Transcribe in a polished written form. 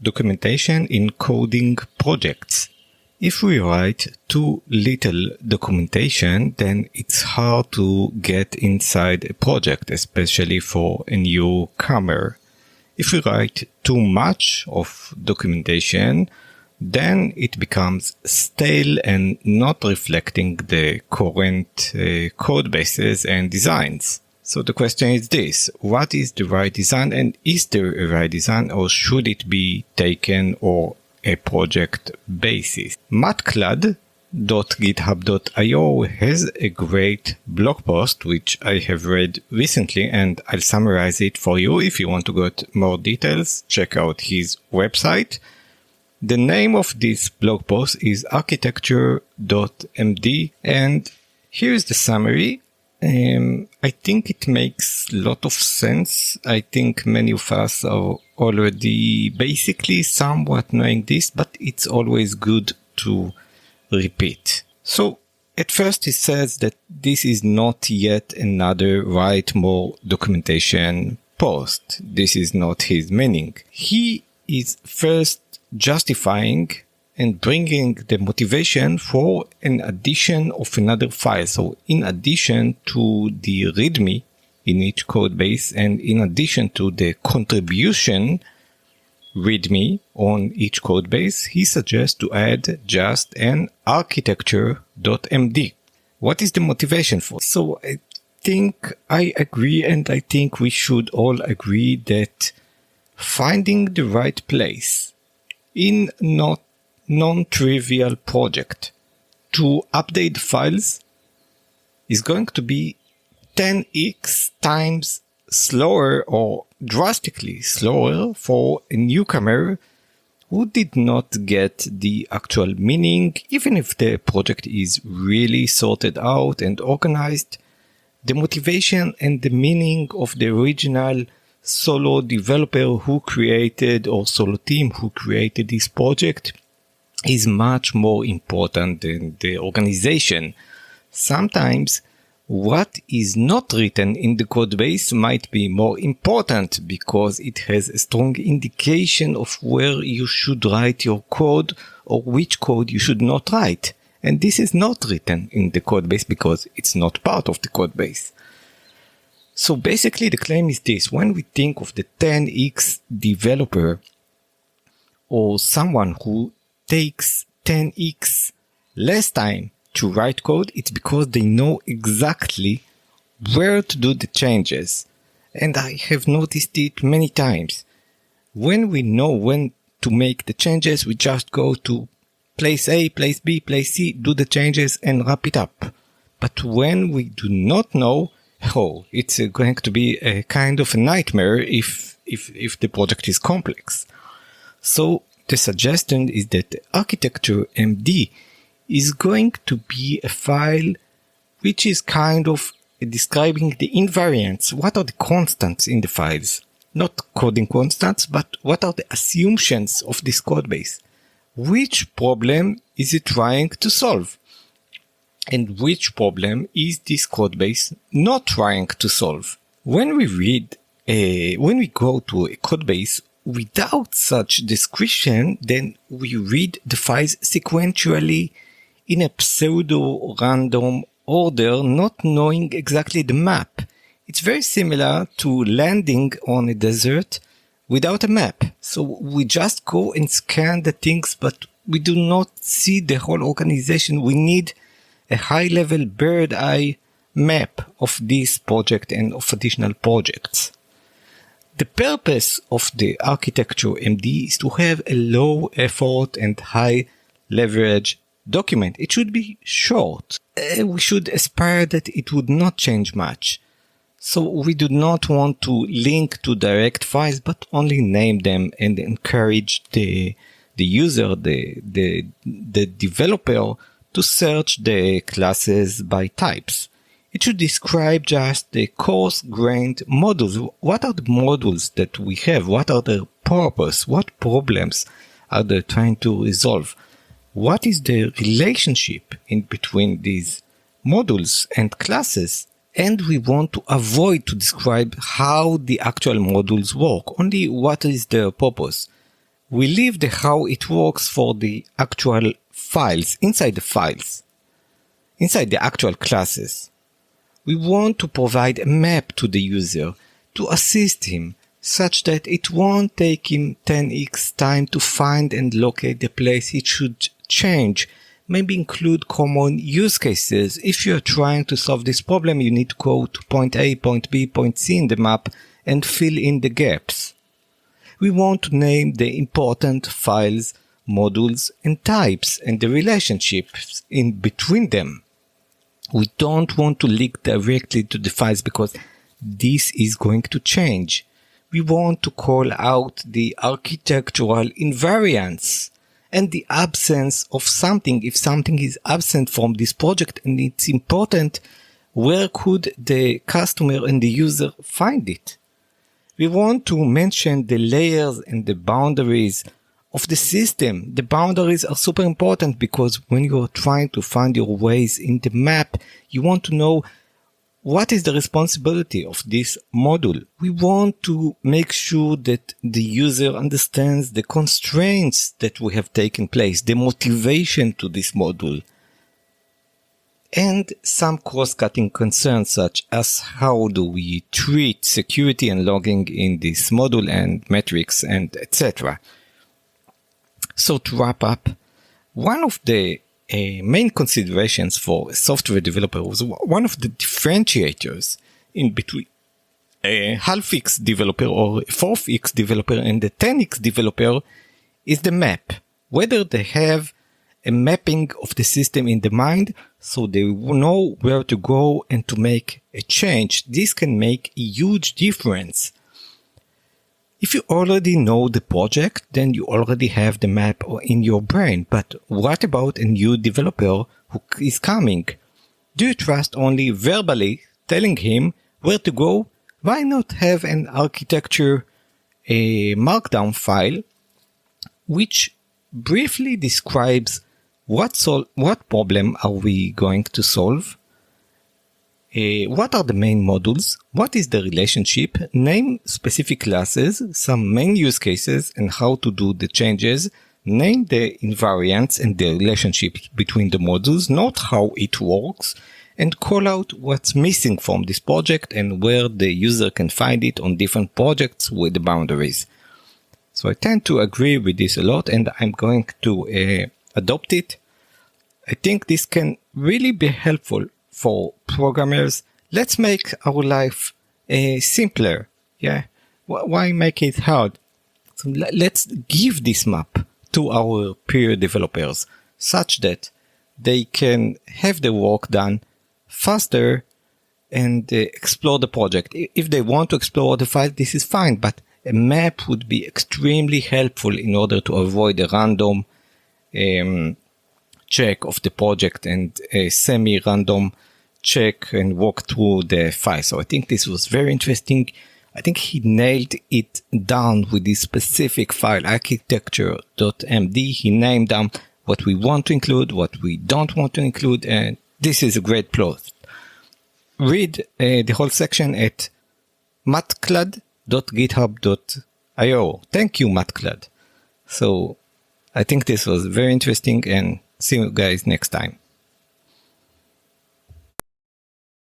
documentation in coding projects. If we write too little documentation, then it's hard to get inside a project, especially for a newcomer. If we write too much of documentation, then it becomes stale and not reflecting the current code bases and designs. So the question is this: what is the right design, and is there a right design, or should it be taken or a project basis? matclad.github.io has a great blog post which I have read recently, and I'll summarize it for you. If you want to get more details, check out his website. The name of this blog post is architecture.md, and here's the summary. I think it makes a lot of sense. I think many of us are already basically somewhat knowing this, but it's always good to repeat. So at first he says that this is not yet another write more documentation post. This is not his meaning. He is first justifying and bringing the motivation for an addition of another file. So in addition to the README in each code base, and in addition to the contribution README on each code base, he suggests to add just an architecture.md. What is the motivation for? So I think I agree, and I think we should all agree that finding the right place in non-trivial project to update files is going to be 10x times slower or drastically slower for a newcomer who did not get the actual meaning. Even if the project is really sorted out and organized, the motivation and the meaning of the original solo developer who created, or solo team who created this project, is much more important than the organization. Sometimes what is not written in the code base might be more important because it has a strong indication of where you should write your code or which code you should not write. And this is not written in the code base because it's not part of the code base. So basically the claim is this: when we think of the 10x developer, or someone who takes 10x less time to write code, it's because they know exactly where to do the changes. And I have noticed it many times. When we know when to make the changes, we just go to place A, place B, place C, do the changes and wrap it up. But when we do not know, it's going to be a kind of a nightmare if the project is complex. So the suggestion is that the architecture MD is going to be a file which is kind of describing the invariants. What are the constants in the files? Not coding constants, but what are the assumptions of this code base? Which problem is it trying to solve? And which problem is this code base not trying to solve? When we go to a code base without such description, then we read the files sequentially in a pseudo-random order, not knowing exactly the map. It's very similar to landing on a desert without a map. So we just go and scan the things, but we do not see the whole organization. We need a high-level bird-eye map of this project and of additional projects. The purpose of the architecture MD is to have a low effort and high leverage document. It should be short. We should aspire that it would not change much. So we do not want to link to direct files, but only name them and encourage the user, the developer, to search the classes by types. It should describe just the coarse-grained modules. What are the modules that we have? What are their purpose? What problems are they trying to resolve? What is the relationship in between these modules and classes? And we want to avoid to describe how the actual modules work, only what is their purpose. We leave the how it works for the actual files, inside the actual classes. We want to provide a map to the user to assist him such that it won't take him 10x time to find and locate the place it should change. Maybe include common use cases. If you're trying to solve this problem, you need to go to point A, point B, point C in the map and fill in the gaps. We want to name the important files, modules, and types and the relationships in between them. We don't want to link directly to the files because this is going to change. We want to call out the architectural invariance and the absence of something. If something is absent from this project and it's important, where could the customer and the user find it? We want to mention the layers and the boundaries of the system. The boundaries are super important because when you're trying to find your ways in the map, you want to know what is the responsibility of this module. We want to make sure that the user understands the constraints that we have taken place, the motivation to this module, and some cross-cutting concerns such as how do we treat security and logging in this module and metrics and etc. So to wrap up, one of the main considerations for a software developer was one of the differentiators in between a half-X developer or a fourth-X developer and the 10X developer is the map. Whether they have a mapping of the system in the mind so they know where to go and to make a change. This can make a huge difference. If you already know the project, then you already have the map in your brain. But what about a new developer who is coming? Do you trust only verbally telling him where to go? Why not have an architecture, a markdown file, which briefly describes what problem are we going to solve? What are the main modules? What is the relationship? Name specific classes, some main use cases and how to do the changes. Name the invariants and the relationship between the modules. Note how it works and call out what's missing from this project and where the user can find it on different projects with the boundaries. So I tend to agree with this a lot and I'm going to adopt it. I think this can really be helpful for programmers. Let's make our life simpler. Yeah. Why make it hard? So let's give this map to our peer developers such that they can have the work done faster and explore the project. If they want to explore the file, this is fine, but a map would be extremely helpful in order to avoid a random check of the project and a semi-random check and walk through the file. So I think this was very interesting. I think he nailed it down with this specific file, architecture.md. He named down what we want to include, what we don't want to include, and this is a great plot. Read the whole section at matclad.github.io. Thank you, Matclad. So I think this was very interesting and see you guys next time.